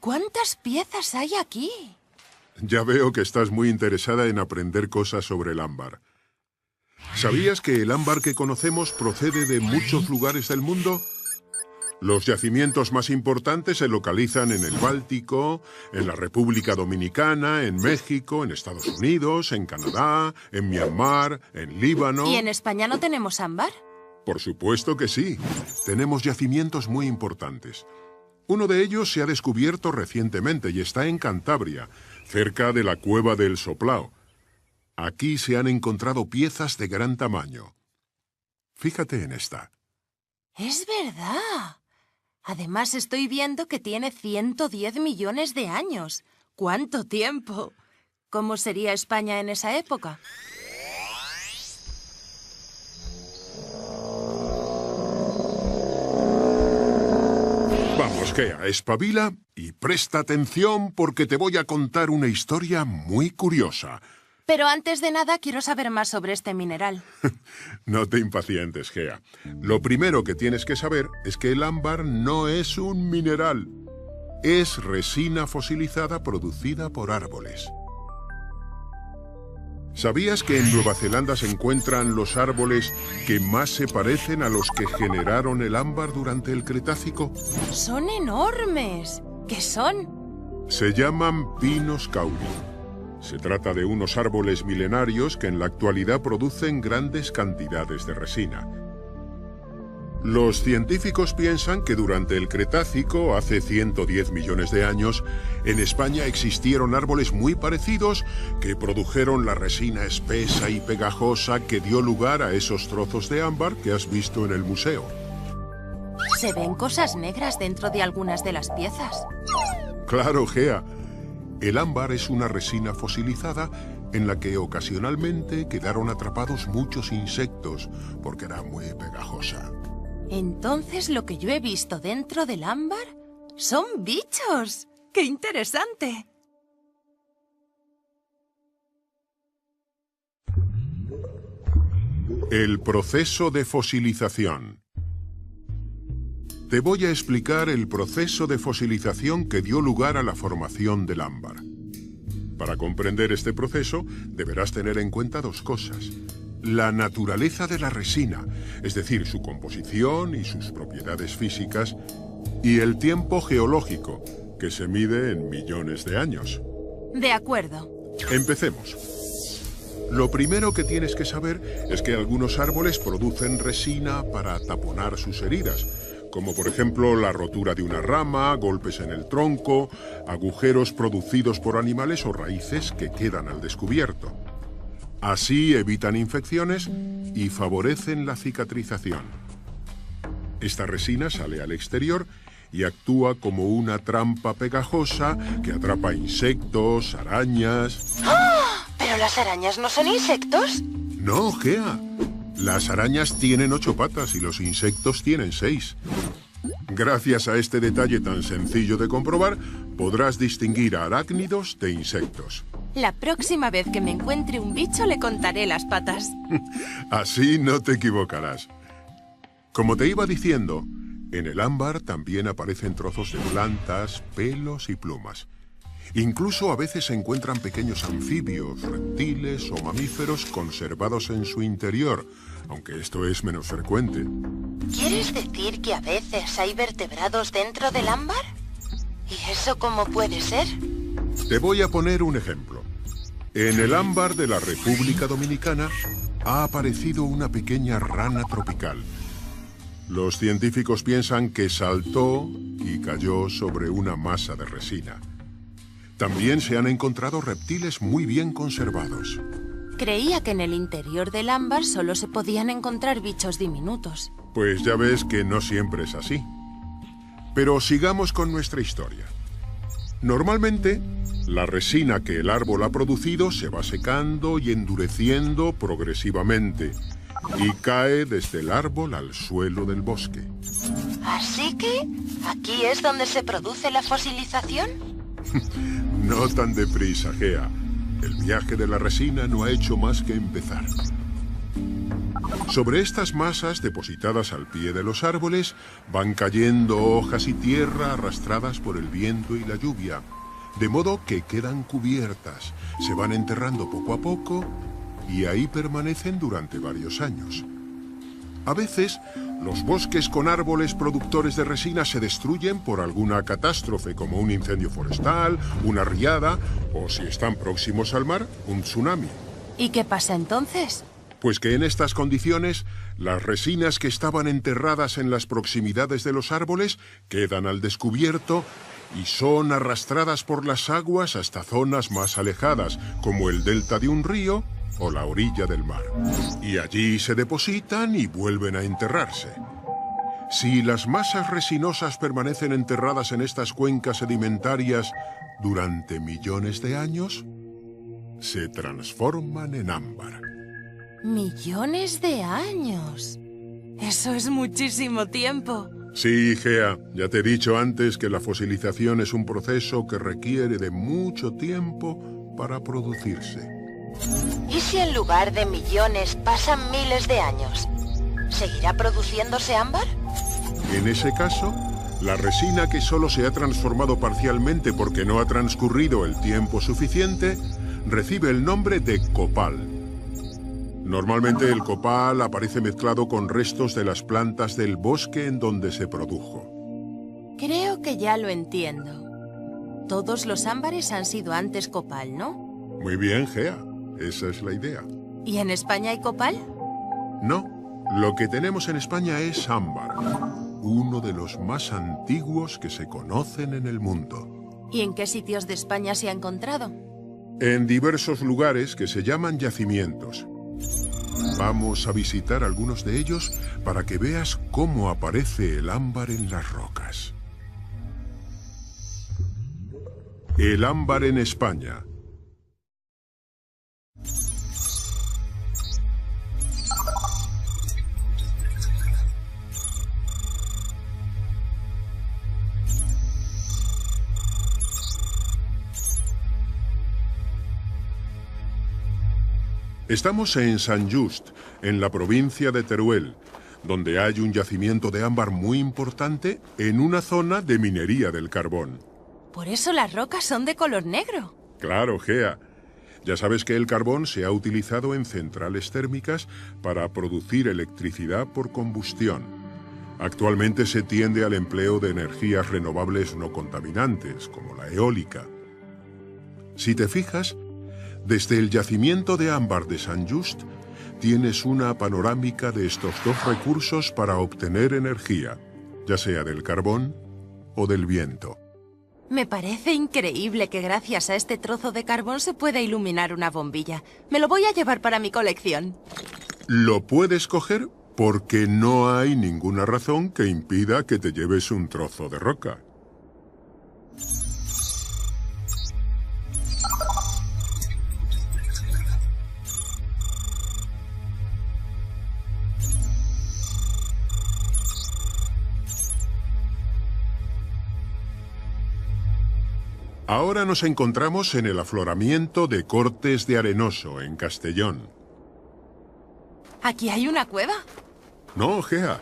¿Cuántas piezas hay aquí? Ya veo que estás muy interesada en aprender cosas sobre el ámbar. ¿Sabías que el ámbar que conocemos procede de muchos lugares del mundo? Los yacimientos más importantes se localizan en el Báltico, en la República Dominicana, en México, en Estados Unidos, en Canadá, en Myanmar, en Líbano... ¿Y en España no tenemos ámbar? Por supuesto que sí. Tenemos yacimientos muy importantes. Uno de ellos se ha descubierto recientemente y está en Cantabria, cerca de la Cueva del Soplao. Aquí se han encontrado piezas de gran tamaño. Fíjate en esta. ¡Es verdad! Además, estoy viendo que tiene 110 millones de años. ¡Cuánto tiempo! ¿Cómo sería España en esa época? Vamos, Gea, espabila y presta atención porque te voy a contar una historia muy curiosa. Pero antes de nada, quiero saber más sobre este mineral. No te impacientes, Gea. Lo primero que tienes que saber es que el ámbar no es un mineral. Es resina fosilizada producida por árboles. ¿Sabías que en Nueva Zelanda se encuentran los árboles que más se parecen a los que generaron el ámbar durante el Cretácico? ¡Son enormes! ¿Qué son? Se llaman pinos kauri. Se trata de unos árboles milenarios que en la actualidad producen grandes cantidades de resina. Los científicos piensan que durante el Cretácico, hace 110 millones de años, en España existieron árboles muy parecidos que produjeron la resina espesa y pegajosa que dio lugar a esos trozos de ámbar que has visto en el museo. Se ven cosas negras dentro de algunas de las piezas. Claro, Gea. El ámbar es una resina fosilizada en la que ocasionalmente quedaron atrapados muchos insectos porque era muy pegajosa. Entonces, lo que yo he visto dentro del ámbar son bichos. ¡Qué interesante! El proceso de fosilización. Te voy a explicar el proceso de fosilización que dio lugar a la formación del ámbar. Para comprender este proceso, deberás tener en cuenta dos cosas. La naturaleza de la resina, es decir, su composición y sus propiedades físicas, y el tiempo geológico, que se mide en millones de años. De acuerdo. Empecemos. Lo primero que tienes que saber es que algunos árboles producen resina para taponar sus heridas, como por ejemplo la rotura de una rama, golpes en el tronco, agujeros producidos por animales o raíces que quedan al descubierto. Así evitan infecciones y favorecen la cicatrización. Esta resina sale al exterior y actúa como una trampa pegajosa que atrapa insectos, arañas... ¡Ah! ¿Pero las arañas no son insectos? No, Gea. Las arañas tienen 8 patas y los insectos tienen 6. Gracias a este detalle tan sencillo de comprobar, podrás distinguir a arácnidos de insectos. La próxima vez que me encuentre un bicho le contaré las patas. Así no te equivocarás. Como te iba diciendo, en el ámbar también aparecen trozos de plantas, pelos y plumas. Incluso a veces se encuentran pequeños anfibios, reptiles o mamíferos conservados en su interior, aunque esto es menos frecuente. ¿Quieres decir que a veces hay vertebrados dentro del ámbar? ¿Y eso cómo puede ser? Te voy a poner un ejemplo. En el ámbar de la República Dominicana ha aparecido una pequeña rana tropical. Los científicos piensan que saltó y cayó sobre una masa de resina. También se han encontrado reptiles muy bien conservados. Creía que en el interior del ámbar solo se podían encontrar bichos diminutos. Pues ya ves que no siempre es así. Pero sigamos con nuestra historia. Normalmente, la resina que el árbol ha producido se va secando y endureciendo progresivamente y cae desde el árbol al suelo del bosque. ¿Así que aquí es donde se produce la fosilización? No tan deprisa, Gea. El viaje de la resina no ha hecho más que empezar. Sobre estas masas depositadas al pie de los árboles van cayendo hojas y tierra arrastradas por el viento y la lluvia, de modo que quedan cubiertas, se van enterrando poco a poco y ahí permanecen durante varios años. A veces, los bosques con árboles productores de resina se destruyen por alguna catástrofe, como un incendio forestal, una riada, o si están próximos al mar, un tsunami. ¿Y qué pasa entonces? Pues que en estas condiciones, las resinas que estaban enterradas en las proximidades de los árboles quedan al descubierto y son arrastradas por las aguas hasta zonas más alejadas, como el delta de un río o la orilla del mar. Y allí se depositan y vuelven a enterrarse. Si las masas resinosas permanecen enterradas en estas cuencas sedimentarias durante millones de años, se transforman en ámbar. ¡Millones de años! Eso es muchísimo tiempo. Sí, Gea, ya te he dicho antes que la fosilización es un proceso que requiere de mucho tiempo para producirse. ¿Y si en lugar de millones pasan miles de años? ¿Seguirá produciéndose ámbar? En ese caso, la resina que solo se ha transformado parcialmente porque no ha transcurrido el tiempo suficiente, recibe el nombre de copal. Normalmente el copal aparece mezclado con restos de las plantas del bosque en donde se produjo. Creo que ya lo entiendo. Todos los ámbares han sido antes copal, ¿no? Muy bien, Gea. Esa es la idea. ¿Y en España hay copal? No, lo que tenemos en España es ámbar, uno de los más antiguos que se conocen en el mundo. ¿Y en qué sitios de España se ha encontrado? En diversos lugares que se llaman yacimientos. Vamos a visitar algunos de ellos para que veas cómo aparece el ámbar en las rocas. El ámbar en España. Estamos en Sant Just, en la provincia de Teruel, donde hay un yacimiento de ámbar muy importante en una zona de minería del carbón. Por eso las rocas son de color negro. Claro, Gea. Ya sabes que el carbón se ha utilizado en centrales térmicas para producir electricidad por combustión. Actualmente se tiende al empleo de energías renovables no contaminantes, como la eólica. Si te fijas, desde el yacimiento de ámbar de Sant Just, tienes una panorámica de estos dos recursos para obtener energía, ya sea del carbón o del viento. Me parece increíble que gracias a este trozo de carbón se pueda iluminar una bombilla. Me lo voy a llevar para mi colección. Lo puedes coger porque no hay ninguna razón que impida que te lleves un trozo de roca. Ahora nos encontramos en el afloramiento de Cortes de Arenoso, en Castellón. ¿Aquí hay una cueva? No, Gea.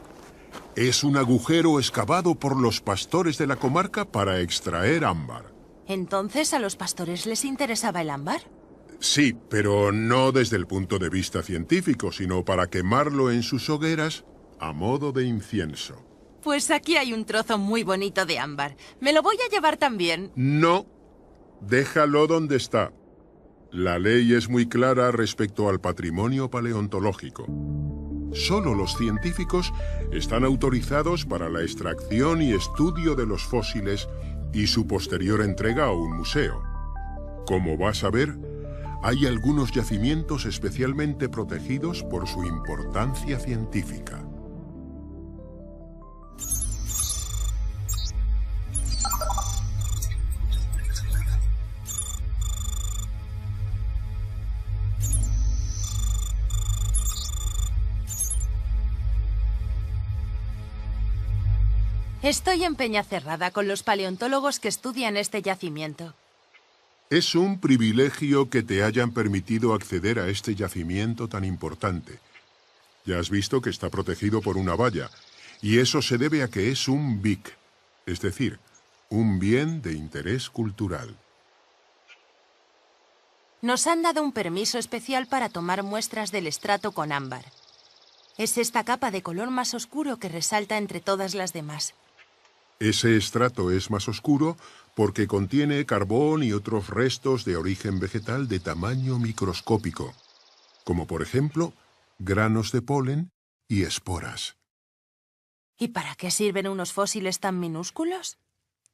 Es un agujero excavado por los pastores de la comarca para extraer ámbar. ¿Entonces a los pastores les interesaba el ámbar? Sí, pero no desde el punto de vista científico, sino para quemarlo en sus hogueras a modo de incienso. Pues aquí hay un trozo muy bonito de ámbar. Me lo voy a llevar también. No. Déjalo donde está. La ley es muy clara respecto al patrimonio paleontológico. Solo los científicos están autorizados para la extracción y estudio de los fósiles y su posterior entrega a un museo. Como vas a ver, hay algunos yacimientos especialmente protegidos por su importancia científica. Estoy en Peñacerrada con los paleontólogos que estudian este yacimiento. Es un privilegio que te hayan permitido acceder a este yacimiento tan importante. Ya has visto que está protegido por una valla, y eso se debe a que es un BIC, es decir, un bien de interés cultural. Nos han dado un permiso especial para tomar muestras del estrato con ámbar. Es esta capa de color más oscuro que resalta entre todas las demás. Ese estrato es más oscuro porque contiene carbón y otros restos de origen vegetal de tamaño microscópico, como por ejemplo granos de polen y esporas. ¿Y para qué sirven unos fósiles tan minúsculos?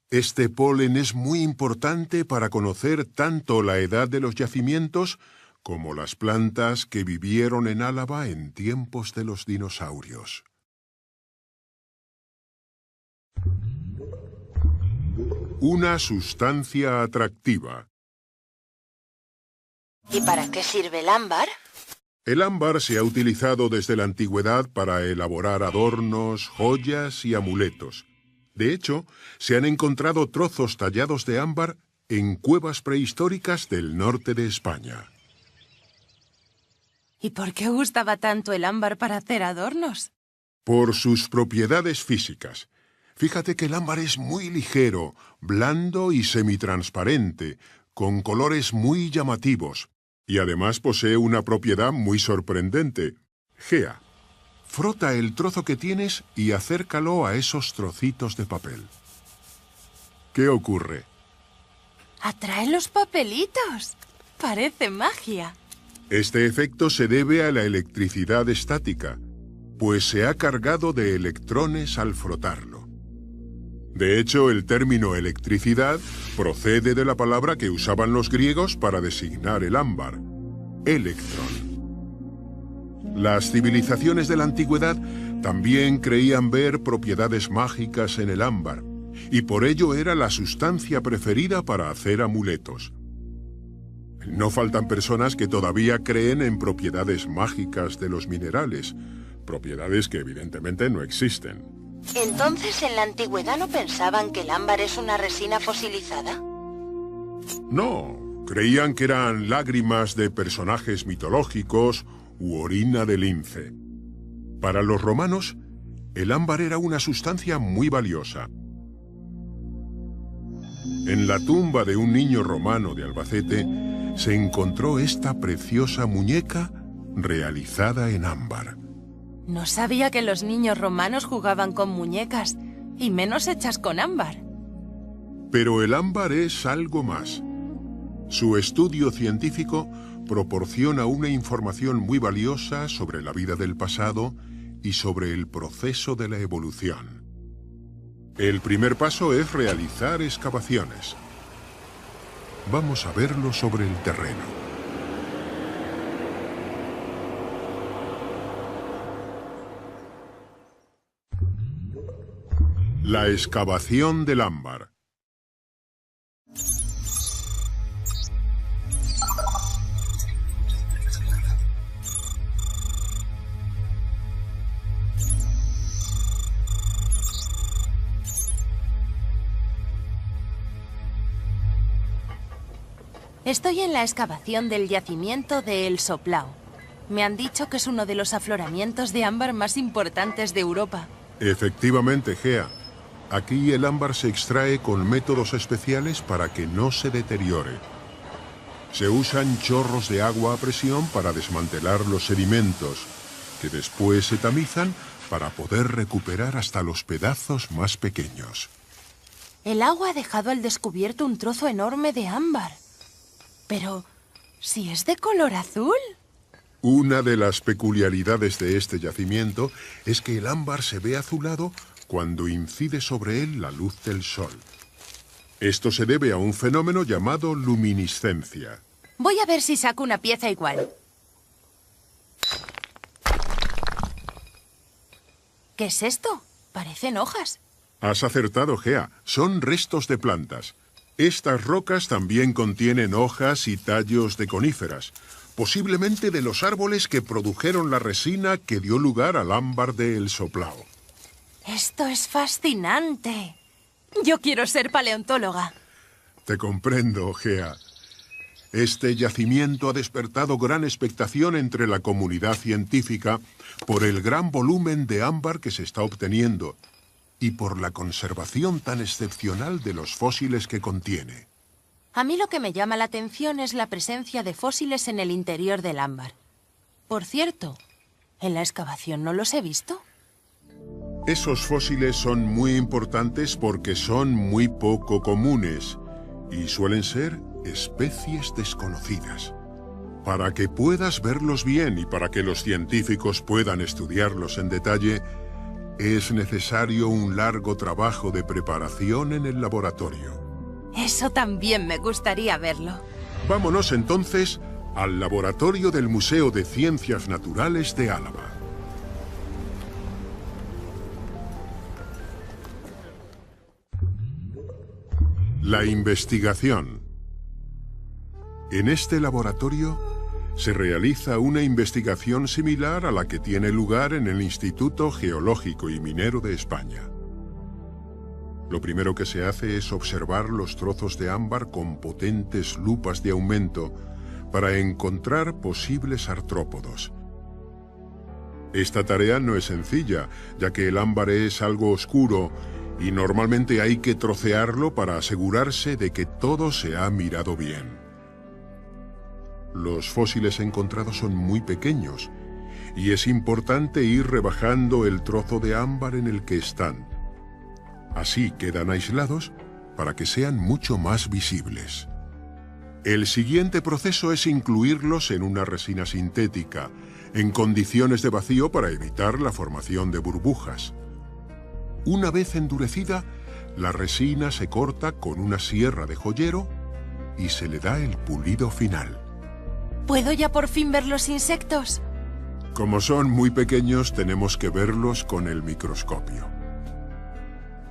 Este polen es muy importante para conocer tanto la edad de los yacimientos como las plantas que vivieron en Álava en tiempos de los dinosaurios. Una sustancia atractiva. ¿Y para qué sirve el ámbar? El ámbar se ha utilizado desde la antigüedad para elaborar adornos, joyas y amuletos. De hecho, se han encontrado trozos tallados de ámbar en cuevas prehistóricas del norte de España. ¿Y por qué gustaba tanto el ámbar para hacer adornos? Por sus propiedades físicas. Fíjate que el ámbar es muy ligero, blando y semitransparente, con colores muy llamativos. Y además posee una propiedad muy sorprendente. Gea, frota el trozo que tienes y acércalo a esos trocitos de papel. ¿Qué ocurre? ¡Atrae los papelitos! Parece magia. Este efecto se debe a la electricidad estática, pues se ha cargado de electrones al frotarlo. De hecho, el término electricidad procede de la palabra que usaban los griegos para designar el ámbar, electrón. Las civilizaciones de la antigüedad también creían ver propiedades mágicas en el ámbar, y por ello era la sustancia preferida para hacer amuletos. No faltan personas que todavía creen en propiedades mágicas de los minerales, propiedades que evidentemente no existen. ¿Entonces en la antigüedad no pensaban que el ámbar es una resina fosilizada? No, creían que eran lágrimas de personajes mitológicos u orina de lince. Para los romanos, el ámbar era una sustancia muy valiosa. En la tumba de un niño romano de Albacete se encontró esta preciosa muñeca realizada en ámbar. No sabía que los niños romanos jugaban con muñecas, y menos hechas con ámbar. Pero el ámbar es algo más. Su estudio científico proporciona una información muy valiosa sobre la vida del pasado y sobre el proceso de la evolución. El primer paso es realizar excavaciones. Vamos a verlo sobre el terreno. La excavación del ámbar. Estoy en la excavación del yacimiento de El Soplao. Me han dicho que es uno de los afloramientos de ámbar más importantes de Europa. Efectivamente, Gea. Aquí el ámbar se extrae con métodos especiales para que no se deteriore. Se usan chorros de agua a presión para desmantelar los sedimentos, que después se tamizan para poder recuperar hasta los pedazos más pequeños. El agua ha dejado al descubierto un trozo enorme de ámbar. Pero, ¿si es de color azul? Una de las peculiaridades de este yacimiento es que el ámbar se ve azulado cuando incide sobre él la luz del sol. Esto se debe a un fenómeno llamado luminiscencia. Voy a ver si saco una pieza igual. ¿Qué es esto? Parecen hojas. Has acertado, Gea. Son restos de plantas. Estas rocas también contienen hojas y tallos de coníferas, posiblemente de los árboles que produjeron la resina que dio lugar al ámbar de El Soplao. Esto es fascinante. Yo quiero ser paleontóloga. Te comprendo, Gea. Este yacimiento ha despertado gran expectación entre la comunidad científica por el gran volumen de ámbar que se está obteniendo y por la conservación tan excepcional de los fósiles que contiene. A mí lo que me llama la atención es la presencia de fósiles en el interior del ámbar. Por cierto, en la excavación no los he visto. Esos fósiles son muy importantes porque son muy poco comunes y suelen ser especies desconocidas. Para que puedas verlos bien y para que los científicos puedan estudiarlos en detalle, es necesario un largo trabajo de preparación en el laboratorio. Eso también me gustaría verlo. Vámonos entonces al laboratorio del Museo de Ciencias Naturales de Álava. La investigación. En este laboratorio se realiza una investigación similar a la que tiene lugar en el Instituto Geológico y Minero de España. Lo primero que se hace es observar los trozos de ámbar con potentes lupas de aumento para encontrar posibles artrópodos. Esta tarea no es sencilla, ya que el ámbar es algo oscuro y normalmente hay que trocearlo para asegurarse de que todo se ha mirado bien. Los fósiles encontrados son muy pequeños y es importante ir rebajando el trozo de ámbar en el que están. Así quedan aislados para que sean mucho más visibles. El siguiente proceso es incluirlos en una resina sintética, en condiciones de vacío para evitar la formación de burbujas. Una vez endurecida, la resina se corta con una sierra de joyero y se le da el pulido final. ¿Puedo ya por fin ver los insectos? Como son muy pequeños, tenemos que verlos con el microscopio.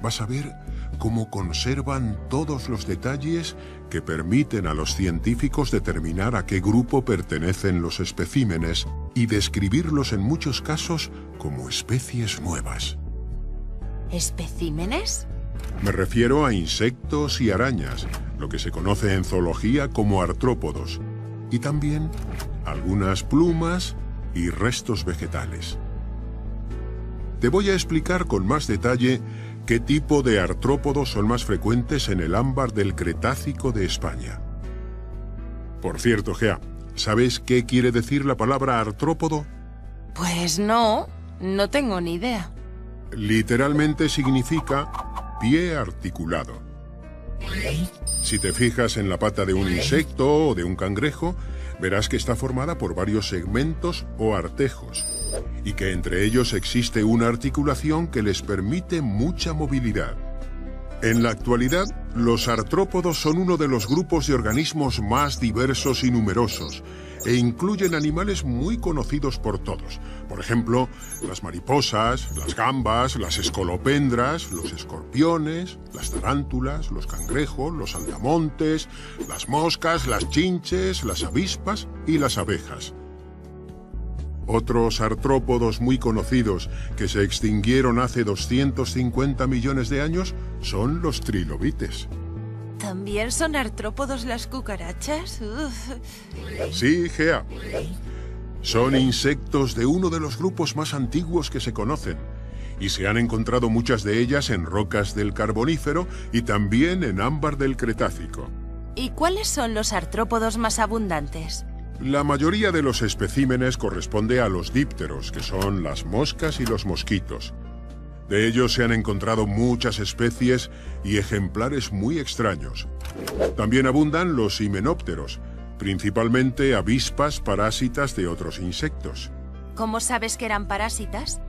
Vas a ver cómo conservan todos los detalles que permiten a los científicos determinar a qué grupo pertenecen los especímenes y describirlos en muchos casos como especies nuevas. ¿Especímenes? Me refiero a insectos y arañas, lo que se conoce en zoología como artrópodos, y también algunas plumas y restos vegetales. Te voy a explicar con más detalle qué tipo de artrópodos son más frecuentes en el ámbar del Cretácico de España. Por cierto, Gea, ¿sabes qué quiere decir la palabra artrópodo? Pues no tengo ni idea. Literalmente significa pie articulado. Si te fijas en la pata de un insecto o de un cangrejo, verás que está formada por varios segmentos o artejos, y que entre ellos existe una articulación que les permite mucha movilidad. En la actualidad, los artrópodos son uno de los grupos de organismos más diversos y numerosos, e incluyen animales muy conocidos por todos. Por ejemplo, las mariposas, las gambas, las escolopendras, los escorpiones, las tarántulas, los cangrejos, los saltamontes, las moscas, las chinches, las avispas y las abejas. Otros artrópodos muy conocidos que se extinguieron hace 250 millones de años son los trilobites. ¿También son artrópodos las cucarachas? Uf. Sí, Gea. Son insectos de uno de los grupos más antiguos que se conocen, y se han encontrado muchas de ellas en rocas del Carbonífero y también en ámbar del Cretácico. ¿Y cuáles son los artrópodos más abundantes? La mayoría de los especímenes corresponde a los dípteros, que son las moscas y los mosquitos. De ellos se han encontrado muchas especies y ejemplares muy extraños. También abundan los himenópteros, principalmente avispas parásitas de otros insectos. ¿Cómo sabes que eran parásitas?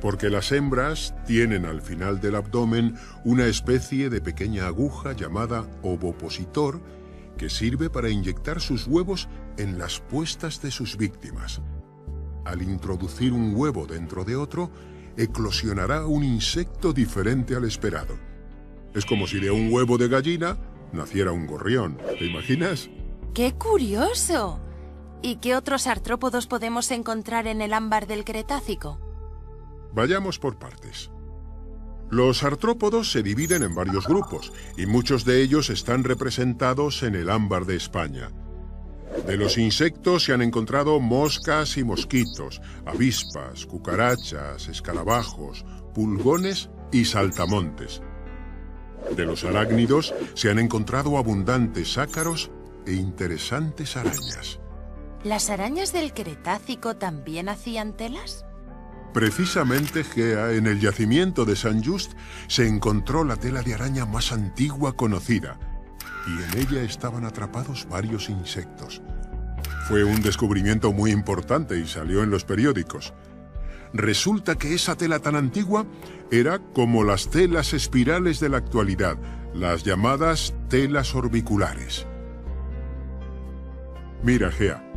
Porque las hembras tienen al final del abdomen una especie de pequeña aguja llamada ovopositor que sirve para inyectar sus huevos en las puestas de sus víctimas. Al introducir un huevo dentro de otro, eclosionará un insecto diferente al esperado. Es como si de un huevo de gallina naciera un gorrión. ¿Te imaginas? ¡Qué curioso! ¿Y qué otros artrópodos podemos encontrar en el ámbar del Cretácico? Vayamos por partes. Los artrópodos se dividen en varios grupos y muchos de ellos están representados en el ámbar de España. De los insectos se han encontrado moscas y mosquitos, avispas, cucarachas, escarabajos, pulgones y saltamontes. De los arácnidos se han encontrado abundantes ácaros e interesantes arañas. ¿Las arañas del Cretácico también hacían telas? Precisamente, Gea, en el yacimiento de Saint Just se encontró la tela de araña más antigua conocida, y en ella estaban atrapados varios insectos. Fue un descubrimiento muy importante y salió en los periódicos. Resulta que esa tela tan antigua era como las telas espirales de la actualidad, las llamadas telas orbiculares. Mira, Gea,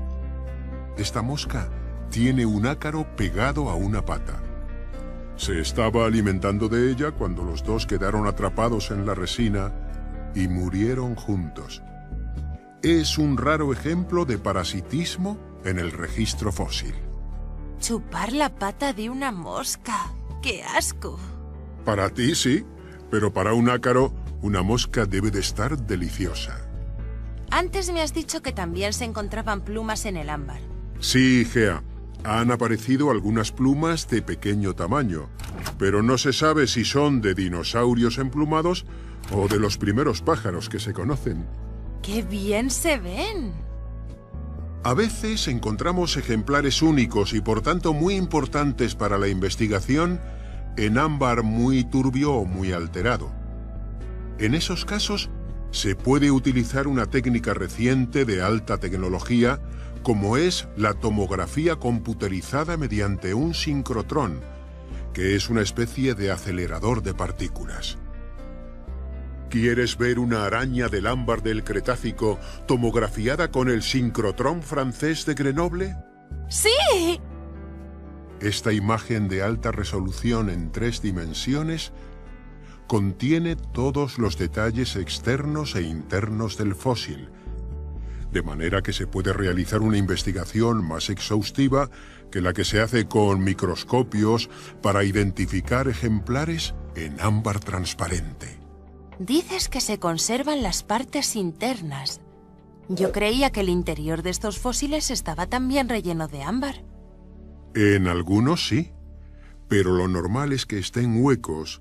esta mosca tiene un ácaro pegado a una pata. Se estaba alimentando de ella cuando los dos quedaron atrapados en la resina y murieron juntos. Es un raro ejemplo de parasitismo en el registro fósil. Chupar la pata de una mosca. ¡Qué asco! Para ti sí, pero para un ácaro, una mosca debe de estar deliciosa. Antes me has dicho que también se encontraban plumas en el ámbar. Sí, Gea. Han aparecido algunas plumas de pequeño tamaño, pero no se sabe si son de dinosaurios emplumados o de los primeros pájaros que se conocen. ¡Qué bien se ven! A veces encontramos ejemplares únicos y por tanto muy importantes para la investigación en ámbar muy turbio o muy alterado. En esos casos se puede utilizar una técnica reciente de alta tecnología como es la tomografía computerizada mediante un sincrotrón, que es una especie de acelerador de partículas. ¿Quieres ver una araña del ámbar del Cretácico tomografiada con el sincrotrón francés de Grenoble? ¡Sí! Esta imagen de alta resolución en 3 dimensiones contiene todos los detalles externos e internos del fósil, de manera que se puede realizar una investigación más exhaustiva que la que se hace con microscopios para identificar ejemplares en ámbar transparente. Dices que se conservan las partes internas. Yo creía que el interior de estos fósiles estaba también relleno de ámbar. En algunos sí, pero lo normal es que estén huecos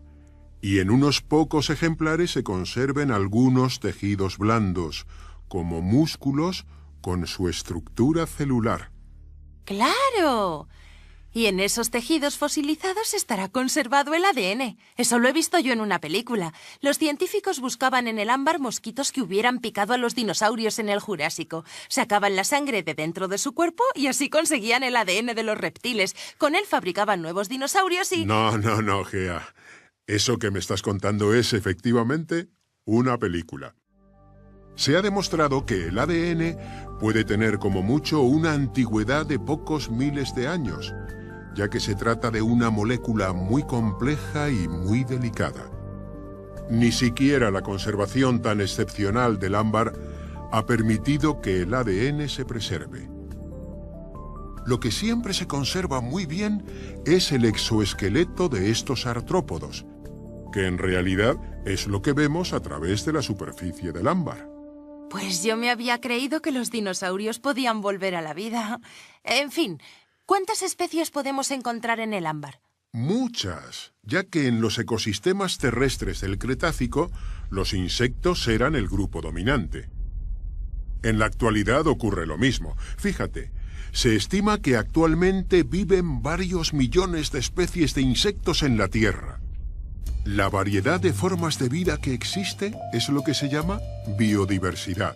y en unos pocos ejemplares se conserven algunos tejidos blandos, como músculos con su estructura celular. ¡Claro! Y en esos tejidos fosilizados estará conservado el ADN. Eso lo he visto yo en una película. Los científicos buscaban en el ámbar mosquitos que hubieran picado a los dinosaurios en el Jurásico. Sacaban la sangre de dentro de su cuerpo y así conseguían el ADN de los reptiles. Con él fabricaban nuevos dinosaurios y... No, Gea. Eso que me estás contando es efectivamente una película. Se ha demostrado que el ADN puede tener como mucho una antigüedad de pocos miles de años, ya que se trata de una molécula muy compleja y muy delicada. Ni siquiera la conservación tan excepcional del ámbar ha permitido que el ADN se preserve. Lo que siempre se conserva muy bien es el exoesqueleto de estos artrópodos, que en realidad es lo que vemos a través de la superficie del ámbar. Pues yo me había creído que los dinosaurios podían volver a la vida. En fin, ¿cuántas especies podemos encontrar en el ámbar? Muchas, ya que en los ecosistemas terrestres del Cretácico, los insectos eran el grupo dominante. En la actualidad ocurre lo mismo. Fíjate, se estima que actualmente viven varios millones de especies de insectos en la Tierra. La variedad de formas de vida que existe es lo que se llama biodiversidad.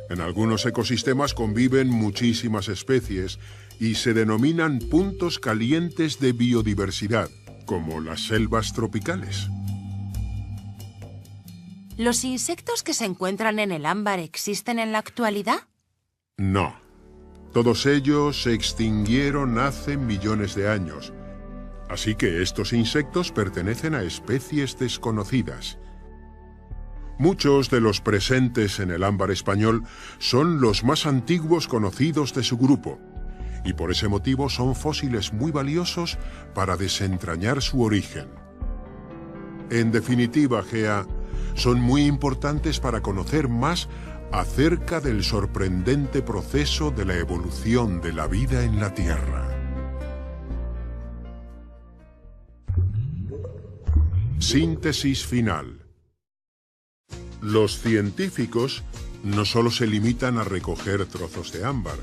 En algunos ecosistemas conviven muchísimas especies y se denominan puntos calientes de biodiversidad, como las selvas tropicales. ¿Los insectos que se encuentran en el ámbar existen en la actualidad? No. Todos ellos se extinguieron hace millones de años. Así que estos insectos pertenecen a especies desconocidas. Muchos de los presentes en el ámbar español son los más antiguos conocidos de su grupo, y por ese motivo son fósiles muy valiosos para desentrañar su origen. En definitiva, Gea, son muy importantes para conocer más acerca del sorprendente proceso de la evolución de la vida en la Tierra. Síntesis final. Los científicos no solo se limitan a recoger trozos de ámbar,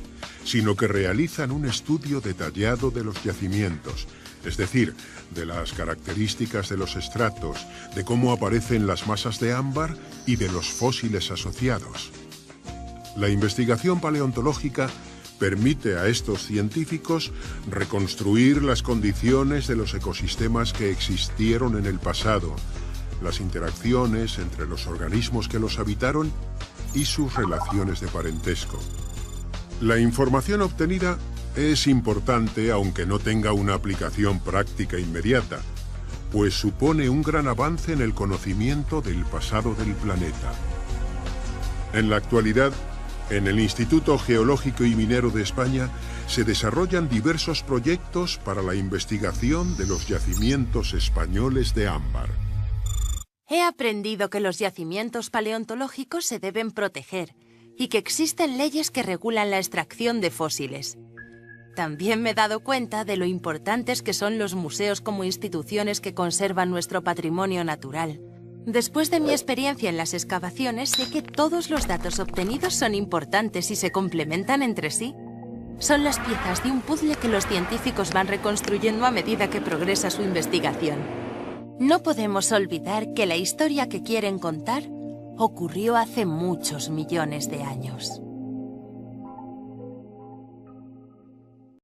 sino que realizan un estudio detallado de los yacimientos, es decir, de las características de los estratos, de cómo aparecen las masas de ámbar y de los fósiles asociados. La investigación paleontológica permite a estos científicos reconstruir las condiciones de los ecosistemas que existieron en el pasado, las interacciones entre los organismos que los habitaron y sus relaciones de parentesco. La información obtenida es importante aunque no tenga una aplicación práctica inmediata, pues supone un gran avance en el conocimiento del pasado del planeta. En la actualidad, en el Instituto Geológico y Minero de España se desarrollan diversos proyectos para la investigación de los yacimientos españoles de ámbar. He aprendido que los yacimientos paleontológicos se deben proteger y que existen leyes que regulan la extracción de fósiles. También me he dado cuenta de lo importantes que son los museos como instituciones que conservan nuestro patrimonio natural. Después de mi experiencia en las excavaciones, sé que todos los datos obtenidos son importantes y se complementan entre sí. Son las piezas de un puzzle que los científicos van reconstruyendo a medida que progresa su investigación. No podemos olvidar que la historia que quieren contar ocurrió hace muchos millones de años.